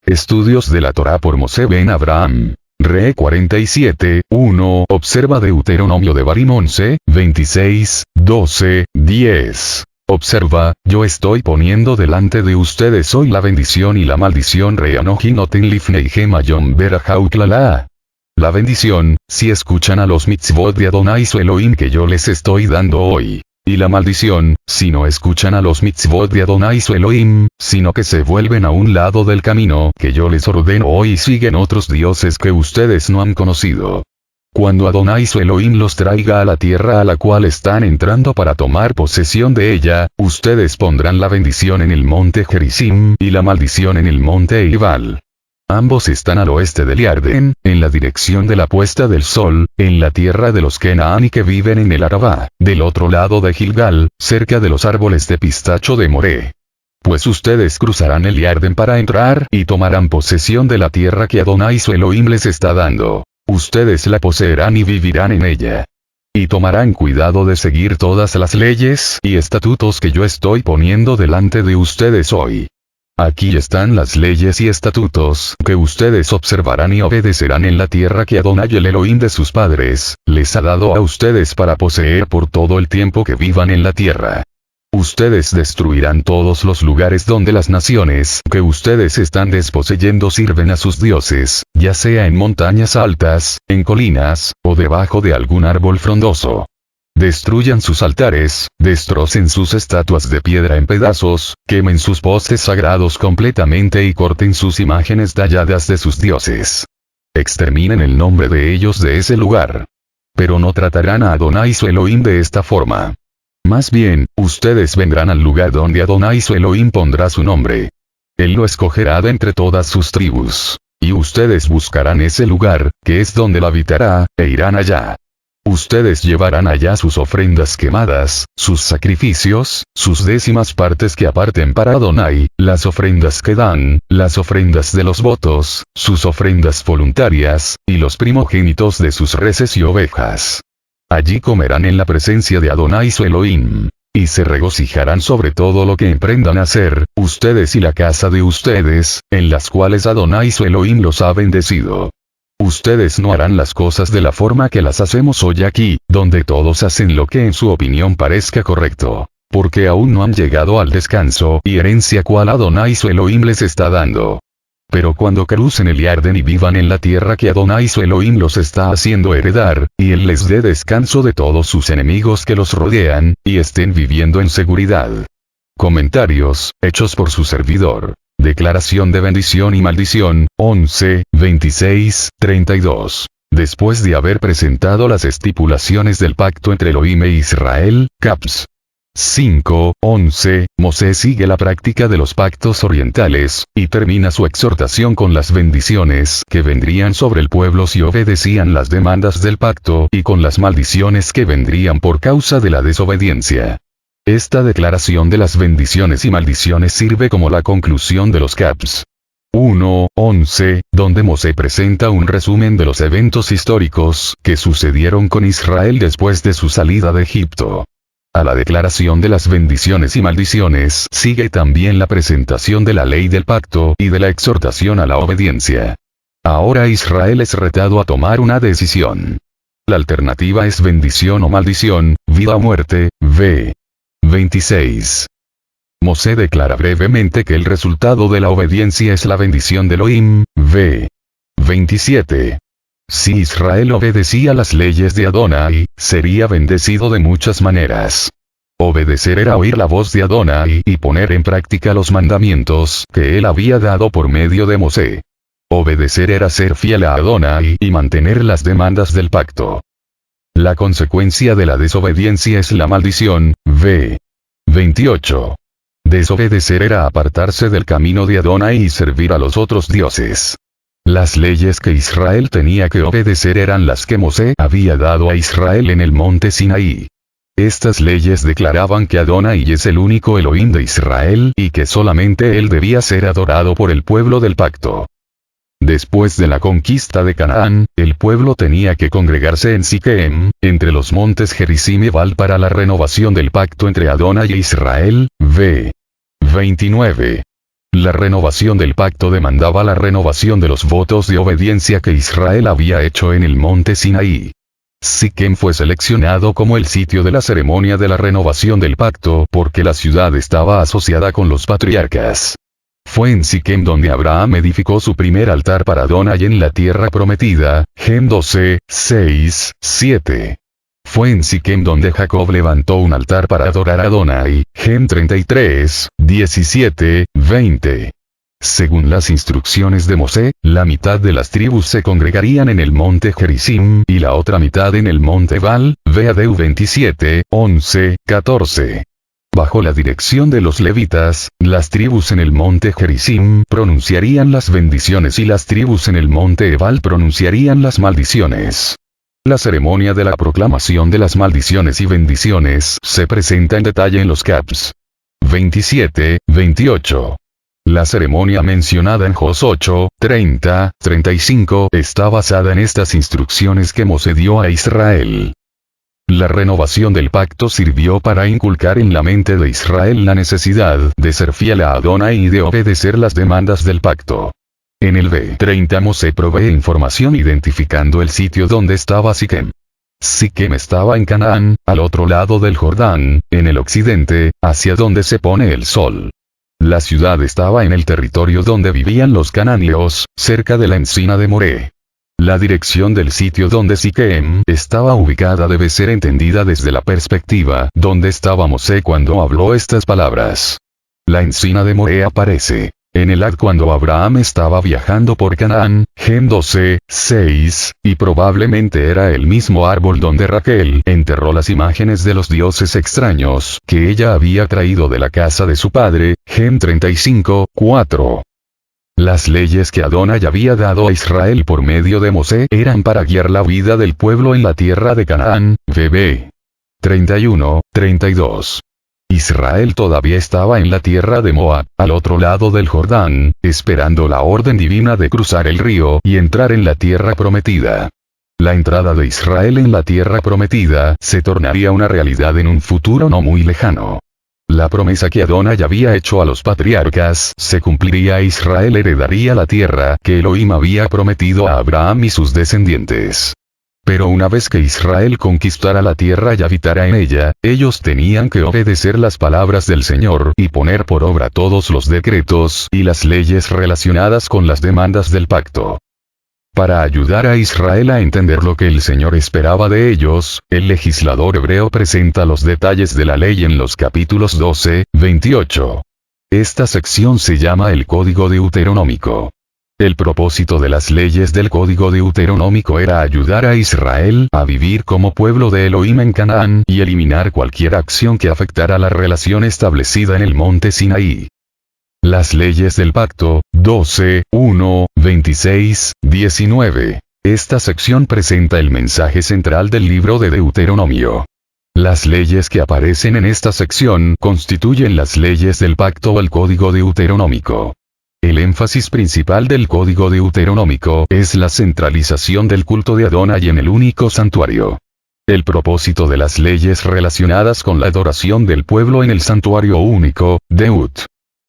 Estudios de la Torá por Moshe ben Abraham. Re 47, 1. Observa Deuteronomio de Barim 11, 26, 12, 10. Observa, yo estoy poniendo delante de ustedes hoy la bendición y la maldición. Re Anoji noten lifneihem ayom berajauklala. La bendición, si escuchan a los mitzvot de Adonai su Elohim que yo les estoy dando hoy. Y la maldición, si no escuchan a los mitzvot de Adonai su Elohim, sino que se vuelven a un lado del camino que yo les ordeno hoy y siguen otros dioses que ustedes no han conocido. Cuando Adonai su Elohim los traiga a la tierra a la cual están entrando para tomar posesión de ella, ustedes pondrán la bendición en el monte Gerizim y la maldición en el monte Ebal. Ambos están al oeste del Yarden, en la dirección de la puesta del sol, en la tierra de los Kenaani que viven en el Arabá, del otro lado de Gilgal, cerca de los árboles de pistacho de Moré. Pues ustedes cruzarán el Yarden para entrar y tomarán posesión de la tierra que Adonai su Elohim les está dando. Ustedes la poseerán y vivirán en ella. Y tomarán cuidado de seguir todas las leyes y estatutos que yo estoy poniendo delante de ustedes hoy. Aquí están las leyes y estatutos que ustedes observarán y obedecerán en la tierra que Adonai el Elohim de sus padres les ha dado a ustedes para poseer por todo el tiempo que vivan en la tierra. Ustedes destruirán todos los lugares donde las naciones que ustedes están desposeyendo sirven a sus dioses, ya sea en montañas altas, en colinas, o debajo de algún árbol frondoso. Destruyan sus altares, destrocen sus estatuas de piedra en pedazos, quemen sus postes sagrados completamente y corten sus imágenes talladas de sus dioses. Exterminen el nombre de ellos de ese lugar. Pero no tratarán a Adonai su Elohim de esta forma. Más bien, ustedes vendrán al lugar donde Adonai su Elohim pondrá su nombre. Él lo escogerá de entre todas sus tribus. Y ustedes buscarán ese lugar, que es donde la habitará, e irán allá. Ustedes llevarán allá sus ofrendas quemadas, sus sacrificios, sus décimas partes que aparten para Adonai, las ofrendas que dan, las ofrendas de los votos, sus ofrendas voluntarias, y los primogénitos de sus reses y ovejas. Allí comerán en la presencia de Adonai su Elohim. Y se regocijarán sobre todo lo que emprendan a hacer, ustedes y la casa de ustedes, en las cuales Adonai su Elohim los ha bendecido. Ustedes no harán las cosas de la forma que las hacemos hoy aquí, donde todos hacen lo que en su opinión parezca correcto, porque aún no han llegado al descanso y herencia cual Adonai su Elohim les está dando. Pero cuando crucen el Yarden y vivan en la tierra que Adonai su Elohim los está haciendo heredar, y Él les dé descanso de todos sus enemigos que los rodean, y estén viviendo en seguridad. Comentarios, hechos por su servidor. Declaración de bendición y maldición, 11, 26, 32. Después de haber presentado las estipulaciones del pacto entre Elohim e Israel, Caps. 5, 11, Moshe sigue la práctica de los pactos orientales, y termina su exhortación con las bendiciones que vendrían sobre el pueblo si obedecían las demandas del pacto y con las maldiciones que vendrían por causa de la desobediencia. Esta declaración de las bendiciones y maldiciones sirve como la conclusión de los Caps. 1, 11, donde Moshe presenta un resumen de los eventos históricos que sucedieron con Israel después de su salida de Egipto. A la declaración de las bendiciones y maldiciones sigue también la presentación de la ley del pacto y de la exhortación a la obediencia. Ahora Israel es retado a tomar una decisión. La alternativa es bendición o maldición, vida o muerte, v. 26. Moshe declara brevemente que el resultado de la obediencia es la bendición de Elohim, v. 27. Si Israel obedecía las leyes de Adonai, sería bendecido de muchas maneras. Obedecer era oír la voz de Adonai y poner en práctica los mandamientos que él había dado por medio de Moshe. Obedecer era ser fiel a Adonai y mantener las demandas del pacto. La consecuencia de la desobediencia es la maldición, v. 28. Desobedecer era apartarse del camino de Adonai y servir a los otros dioses. Las leyes que Israel tenía que obedecer eran las que Moshe había dado a Israel en el monte Sinaí. Estas leyes declaraban que Adonai es el único Elohim de Israel y que solamente él debía ser adorado por el pueblo del pacto. Después de la conquista de Canaán, el pueblo tenía que congregarse en Siquem, entre los montes Gerizim y Ebal para la renovación del pacto entre Adonai e Israel, v. 29. La renovación del pacto demandaba la renovación de los votos de obediencia que Israel había hecho en el monte Sinaí. Siquem fue seleccionado como el sitio de la ceremonia de la renovación del pacto porque la ciudad estaba asociada con los patriarcas. Fue en Siquem donde Abraham edificó su primer altar para Adonai en la tierra prometida, Gen 12, 6, 7. Fue en Siquem donde Jacob levantó un altar para adorar a Adonai, Gen 33, 17, 20. Según las instrucciones de Mosé, la mitad de las tribus se congregarían en el monte Gerizim y la otra mitad en el monte Ebal, Veadeu 27, 11, 14. Bajo la dirección de los levitas, las tribus en el monte Gerizim pronunciarían las bendiciones y las tribus en el monte Ebal pronunciarían las maldiciones. La ceremonia de la proclamación de las maldiciones y bendiciones se presenta en detalle en los caps 27, 28. La ceremonia mencionada en Jos 8, 30, 35 está basada en estas instrucciones que Mosé dio a Israel. La renovación del pacto sirvió para inculcar en la mente de Israel la necesidad de ser fiel a Adonai y de obedecer las demandas del pacto. En el B30 Mosé provee información identificando el sitio donde estaba Siquem. Siquem estaba en Canaán, al otro lado del Jordán, en el occidente, hacia donde se pone el sol. La ciudad estaba en el territorio donde vivían los cananeos, cerca de la encina de Moré. La dirección del sitio donde Siquem estaba ubicada debe ser entendida desde la perspectiva donde estaba Mosé cuando habló estas palabras. La encina de Moré aparece en el Ad cuando Abraham estaba viajando por Canaán, Gen 12, 6, y probablemente era el mismo árbol donde Raquel enterró las imágenes de los dioses extraños que ella había traído de la casa de su padre, Gen 35, 4. Las leyes que Adonai había dado a Israel por medio de Mosé eran para guiar la vida del pueblo en la tierra de Canaán, VB 31, 32. Israel todavía estaba en la tierra de Moab, al otro lado del Jordán, esperando la orden divina de cruzar el río y entrar en la tierra prometida. La entrada de Israel en la tierra prometida se tornaría una realidad en un futuro no muy lejano. La promesa que Adonai había hecho a los patriarcas se cumpliría e Israel heredaría la tierra que Elohim había prometido a Abraham y sus descendientes. Pero una vez que Israel conquistara la tierra y habitara en ella, ellos tenían que obedecer las palabras del Señor y poner por obra todos los decretos y las leyes relacionadas con las demandas del pacto. Para ayudar a Israel a entender lo que el Señor esperaba de ellos, el legislador hebreo presenta los detalles de la ley en los capítulos 12, 28. Esta sección se llama el Código Deuteronómico. El propósito de las leyes del Código Deuteronómico era ayudar a Israel a vivir como pueblo de Elohim en Canaán y eliminar cualquier acción que afectara la relación establecida en el monte Sinaí. Las leyes del pacto, 12, 1, 26, 19. Esta sección presenta el mensaje central del libro de Deuteronomio. Las leyes que aparecen en esta sección constituyen las leyes del pacto o el Código Deuteronómico. El énfasis principal del Código Deuteronómico es la centralización del culto de Adonai en el único santuario. El propósito de las leyes relacionadas con la adoración del pueblo en el santuario único, Deut.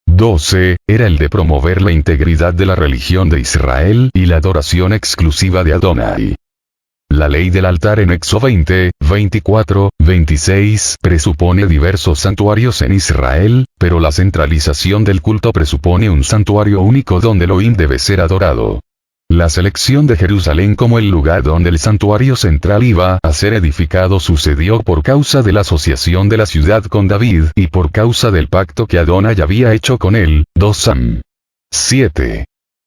12, era el de promover la integridad de la religión de Israel y la adoración exclusiva de Adonai. La ley del altar en Éxodo 20, 24, 26 presupone diversos santuarios en Israel, pero la centralización del culto presupone un santuario único donde Elohim debe ser adorado. La selección de Jerusalén como el lugar donde el santuario central iba a ser edificado sucedió por causa de la asociación de la ciudad con David y por causa del pacto que Adonai había hecho con él, 2 Sam 7.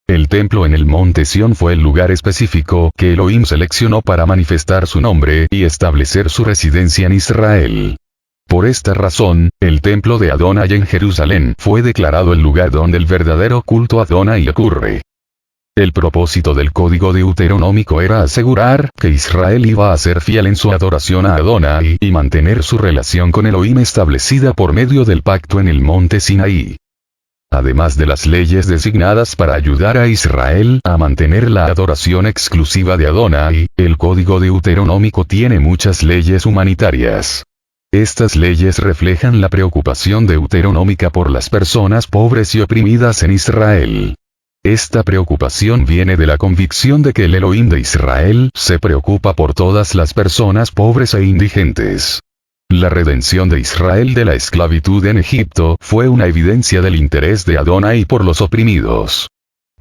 El templo en el monte Sión fue el lugar específico que Elohim seleccionó para manifestar su nombre y establecer su residencia en Israel. Por esta razón, el templo de Adonai en Jerusalén fue declarado el lugar donde el verdadero culto a Adonai ocurre. El propósito del Código Deuteronómico era asegurar que Israel iba a ser fiel en su adoración a Adonai y mantener su relación con Elohim establecida por medio del pacto en el monte Sinaí. Además de las leyes designadas para ayudar a Israel a mantener la adoración exclusiva de Adonai, el Código Deuteronómico tiene muchas leyes humanitarias. Estas leyes reflejan la preocupación deuteronómica por las personas pobres y oprimidas en Israel. Esta preocupación viene de la convicción de que el Elohim de Israel se preocupa por todas las personas pobres e indigentes. La redención de Israel de la esclavitud en Egipto fue una evidencia del interés de Adonai por los oprimidos.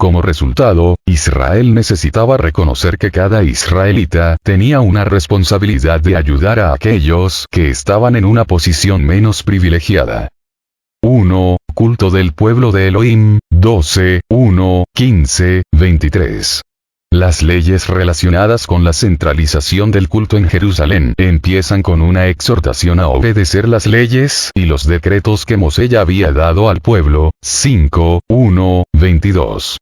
Como resultado, Israel necesitaba reconocer que cada israelita tenía una responsabilidad de ayudar a aquellos que estaban en una posición menos privilegiada. 1. Culto del pueblo de Elohim, 12, 1, 15, 23. Las leyes relacionadas con la centralización del culto en Jerusalén empiezan con una exhortación a obedecer las leyes y los decretos que Mosé ya había dado al pueblo, 5, 1, 22.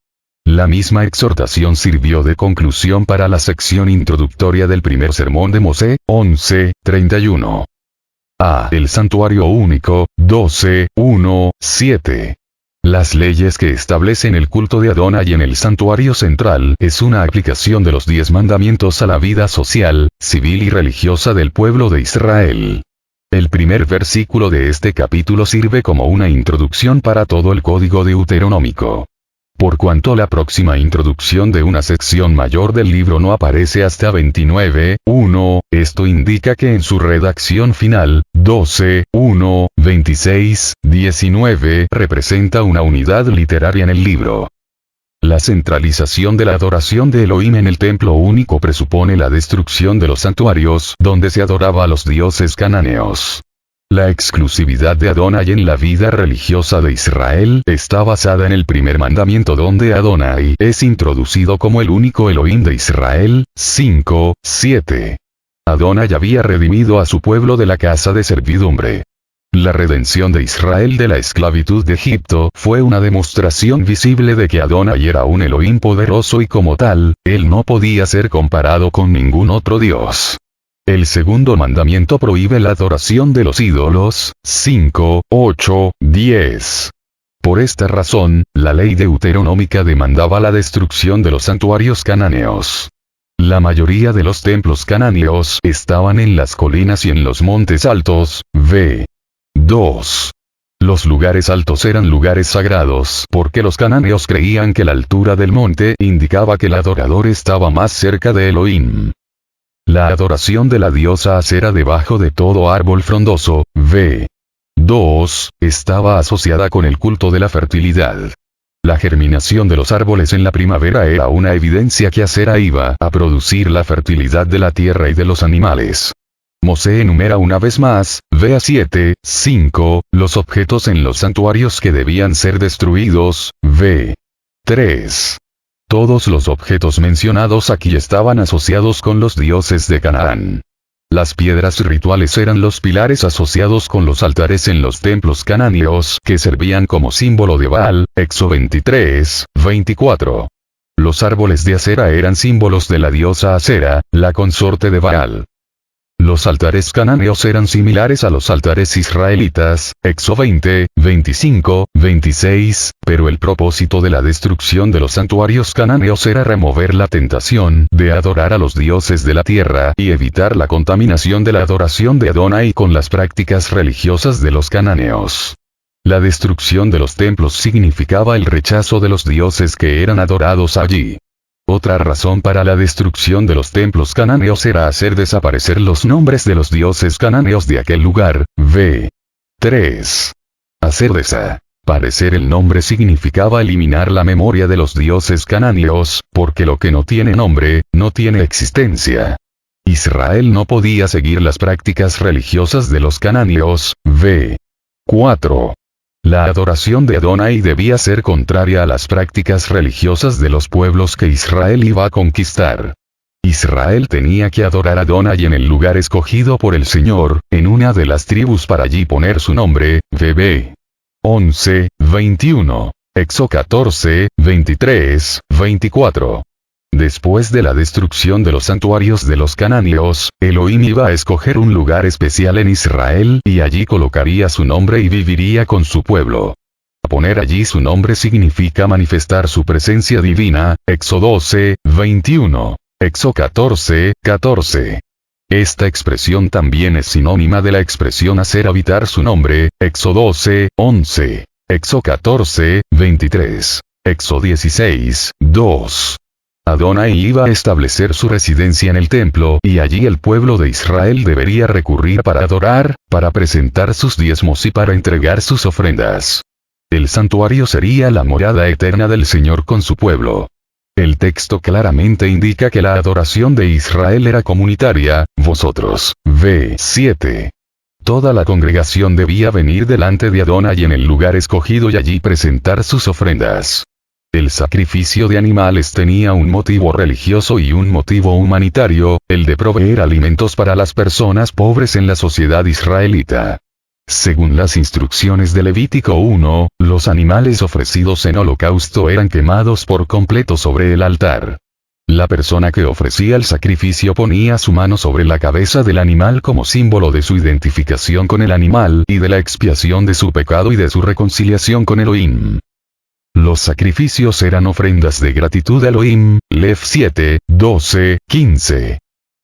La misma exhortación sirvió de conclusión para la sección introductoria del primer sermón de Mosé, 11, 31. A. El santuario único, 12, 1, 7. Las leyes que establecen el culto de Adonai en el santuario central es una aplicación de los 10 mandamientos a la vida social, civil y religiosa del pueblo de Israel. El primer versículo de este capítulo sirve como una introducción para todo el código deuteronómico. Por cuanto la próxima introducción de una sección mayor del libro no aparece hasta 29, 1, esto indica que en su redacción final, 12, 1, 26, 19 representa una unidad literaria en el libro. La centralización de la adoración de Elohim en el templo único presupone la destrucción de los santuarios donde se adoraba a los dioses cananeos. La exclusividad de Adonai en la vida religiosa de Israel está basada en el primer mandamiento donde Adonai es introducido como el único Elohim de Israel, 5, 7. Adonai había redimido a su pueblo de la casa de servidumbre. La redención de Israel de la esclavitud de Egipto fue una demostración visible de que Adonai era un Elohim poderoso y como tal, él no podía ser comparado con ningún otro Dios. El segundo mandamiento prohíbe la adoración de los ídolos, 5, 8, 10. Por esta razón, la ley deuteronómica demandaba la destrucción de los santuarios cananeos. La mayoría de los templos cananeos estaban en las colinas y en los montes altos, v. 2. Los lugares altos eran lugares sagrados porque los cananeos creían que la altura del monte indicaba que el adorador estaba más cerca de Elohim. La adoración de la diosa Asera debajo de todo árbol frondoso, v. 2, estaba asociada con el culto de la fertilidad. La germinación de los árboles en la primavera era una evidencia que Asera iba a producir la fertilidad de la tierra y de los animales. Mosé enumera una vez más, v. 7, 5, los objetos en los santuarios que debían ser destruidos, v. 3. Todos los objetos mencionados aquí estaban asociados con los dioses de Canaán. Las piedras rituales eran los pilares asociados con los altares en los templos cananeos que servían como símbolo de Baal, Éxodo 23, 24. Los árboles de Asera eran símbolos de la diosa Asera, la consorte de Baal. Los altares cananeos eran similares a los altares israelitas, Éxodo 20, 25, 26, pero el propósito de la destrucción de los santuarios cananeos era remover la tentación de adorar a los dioses de la tierra y evitar la contaminación de la adoración de Adonai con las prácticas religiosas de los cananeos. La destrucción de los templos significaba el rechazo de los dioses que eran adorados allí. Otra razón para la destrucción de los templos cananeos era hacer desaparecer los nombres de los dioses cananeos de aquel lugar, v. 3. Hacer desaparecer el nombre significaba eliminar la memoria de los dioses cananeos, porque lo que no tiene nombre, no tiene existencia. Israel no podía seguir las prácticas religiosas de los cananeos, v. 4. La adoración de Adonai debía ser contraria a las prácticas religiosas de los pueblos que Israel iba a conquistar. Israel tenía que adorar a Adonai en el lugar escogido por el Señor, en una de las tribus para allí poner su nombre, v. 11, 21, Éxodo 14, 23, 24. Después de la destrucción de los santuarios de los cananeos, Elohim iba a escoger un lugar especial en Israel y allí colocaría su nombre y viviría con su pueblo. Poner allí su nombre significa manifestar su presencia divina, Éxodo 12, 21, Éxodo 14, 14. Esta expresión también es sinónima de la expresión hacer habitar su nombre, Éxodo 12, 11. Éxodo 14, 23. Éxodo 16, 2. Adonai iba a establecer su residencia en el templo y allí el pueblo de Israel debería recurrir para adorar, para presentar sus diezmos y para entregar sus ofrendas. El santuario sería la morada eterna del Señor con su pueblo. El texto claramente indica que la adoración de Israel era comunitaria, vosotros, v. 7. Toda la congregación debía venir delante de Adonai en el lugar escogido y allí presentar sus ofrendas. El sacrificio de animales tenía un motivo religioso y un motivo humanitario, el de proveer alimentos para las personas pobres en la sociedad israelita. Según las instrucciones de Levítico 1, los animales ofrecidos en holocausto eran quemados por completo sobre el altar. La persona que ofrecía el sacrificio ponía su mano sobre la cabeza del animal como símbolo de su identificación con el animal y de la expiación de su pecado y de su reconciliación con Elohim. Los sacrificios eran ofrendas de gratitud a Elohim, Lev 7, 12, 15.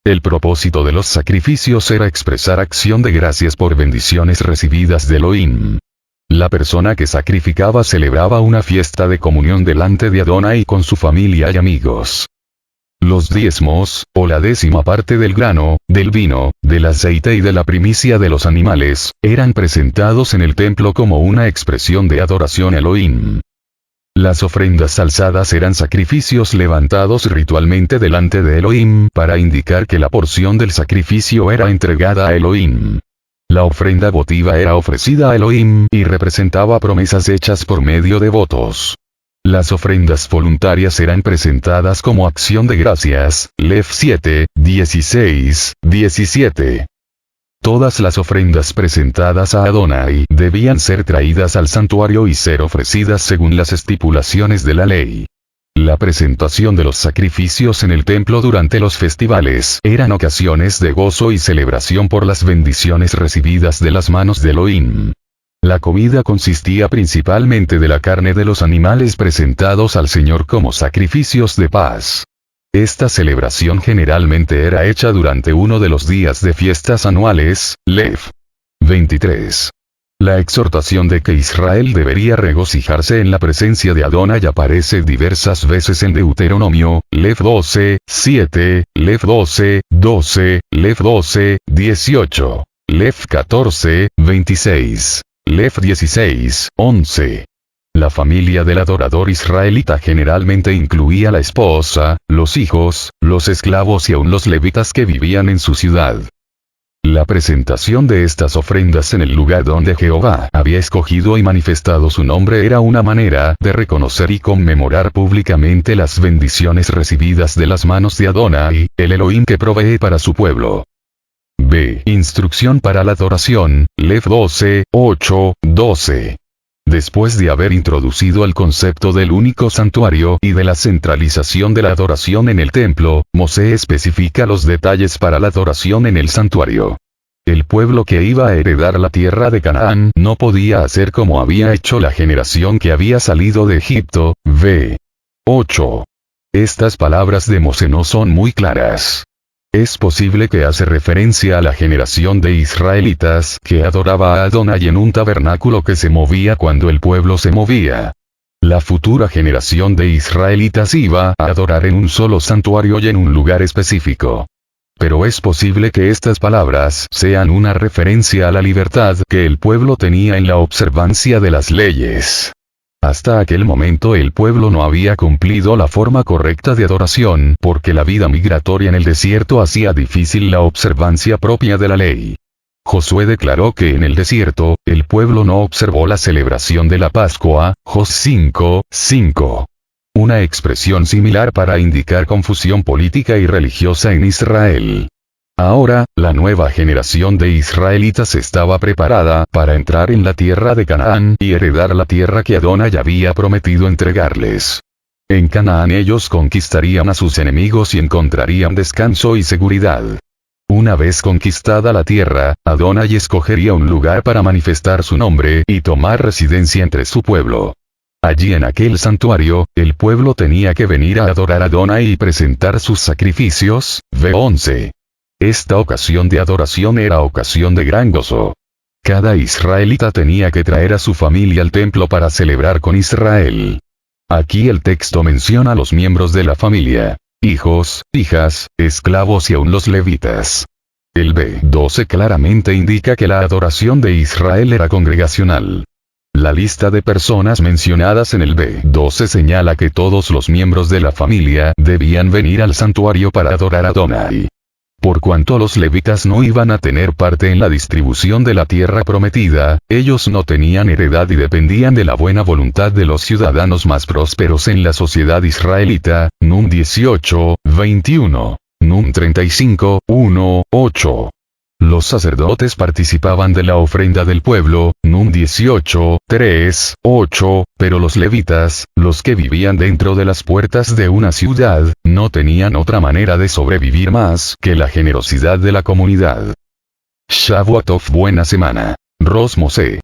El propósito de los sacrificios era expresar acción de gracias por bendiciones recibidas de Elohim. La persona que sacrificaba celebraba una fiesta de comunión delante de Adonai con su familia y amigos. Los diezmos, o la 10ª parte del grano, del vino, del aceite y de la primicia de los animales, eran presentados en el templo como una expresión de adoración a Elohim. Las ofrendas alzadas eran sacrificios levantados ritualmente delante de Elohim para indicar que la porción del sacrificio era entregada a Elohim. La ofrenda votiva era ofrecida a Elohim y representaba promesas hechas por medio de votos. Las ofrendas voluntarias eran presentadas como acción de gracias, Lev 7, 16, 17. Todas las ofrendas presentadas a Adonai debían ser traídas al santuario y ser ofrecidas según las estipulaciones de la ley. La presentación de los sacrificios en el templo durante los festivales eran ocasiones de gozo y celebración por las bendiciones recibidas de las manos de Elohim. La comida consistía principalmente de la carne de los animales presentados al Señor como sacrificios de paz. Esta celebración generalmente era hecha durante uno de los días de fiestas anuales, Lev 23. La exhortación de que Israel debería regocijarse en la presencia de Adonai aparece diversas veces en Deuteronomio, Lev 12, 7, Lev 12, 12, Lev 12, 18, Lev 14, 26, Lev 16, 11. La familia del adorador israelita generalmente incluía la esposa, los hijos, los esclavos y aun los levitas que vivían en su ciudad. La presentación de estas ofrendas en el lugar donde Jehová había escogido y manifestado su nombre era una manera de reconocer y conmemorar públicamente las bendiciones recibidas de las manos de Adonai, el Elohim que provee para su pueblo. B. Instrucción para la adoración, Lev 12, 8, 12. Después de haber introducido el concepto del único santuario y de la centralización de la adoración en el templo, Mosé especifica los detalles para la adoración en el santuario. El pueblo que iba a heredar la tierra de Canaán no podía hacer como había hecho la generación que había salido de Egipto, v. 8. Estas palabras de Mosé no son muy claras. Es posible que hace referencia a la generación de israelitas que adoraba a Adonai en un tabernáculo que se movía cuando el pueblo se movía. La futura generación de israelitas iba a adorar en un solo santuario y en un lugar específico. Pero es posible que estas palabras sean una referencia a la libertad que el pueblo tenía en la observancia de las leyes. Hasta aquel momento el pueblo no había cumplido la forma correcta de adoración porque la vida migratoria en el desierto hacía difícil la observancia propia de la ley. Josué declaró que en el desierto, el pueblo no observó la celebración de la Pascua, Jos 5, 5. Una expresión similar para indicar confusión política y religiosa en Israel. Ahora, la nueva generación de israelitas estaba preparada para entrar en la tierra de Canaán y heredar la tierra que Adonai había prometido entregarles. En Canaán ellos conquistarían a sus enemigos y encontrarían descanso y seguridad. Una vez conquistada la tierra, Adonai escogería un lugar para manifestar su nombre y tomar residencia entre su pueblo. Allí en aquel santuario, el pueblo tenía que venir a adorar a Adonai y presentar sus sacrificios, v. 11. Esta ocasión de adoración era ocasión de gran gozo. Cada israelita tenía que traer a su familia al templo para celebrar con Israel. Aquí el texto menciona a los miembros de la familia: hijos, hijas, esclavos y aún los levitas. El B12 claramente indica que la adoración de Israel era congregacional. La lista de personas mencionadas en el B12 señala que todos los miembros de la familia debían venir al santuario para adorar a Adonai. Por cuanto los levitas no iban a tener parte en la distribución de la tierra prometida, ellos no tenían heredad y dependían de la buena voluntad de los ciudadanos más prósperos en la sociedad israelita. Num 18, 21. Num 35, 1, 8. Los sacerdotes participaban de la ofrenda del pueblo. Num 18, 3, 8, pero los levitas, los que vivían dentro de las puertas de una ciudad, no tenían otra manera de sobrevivir más que la generosidad de la comunidad. Shavuot Tov, buena semana. Ros Mosé.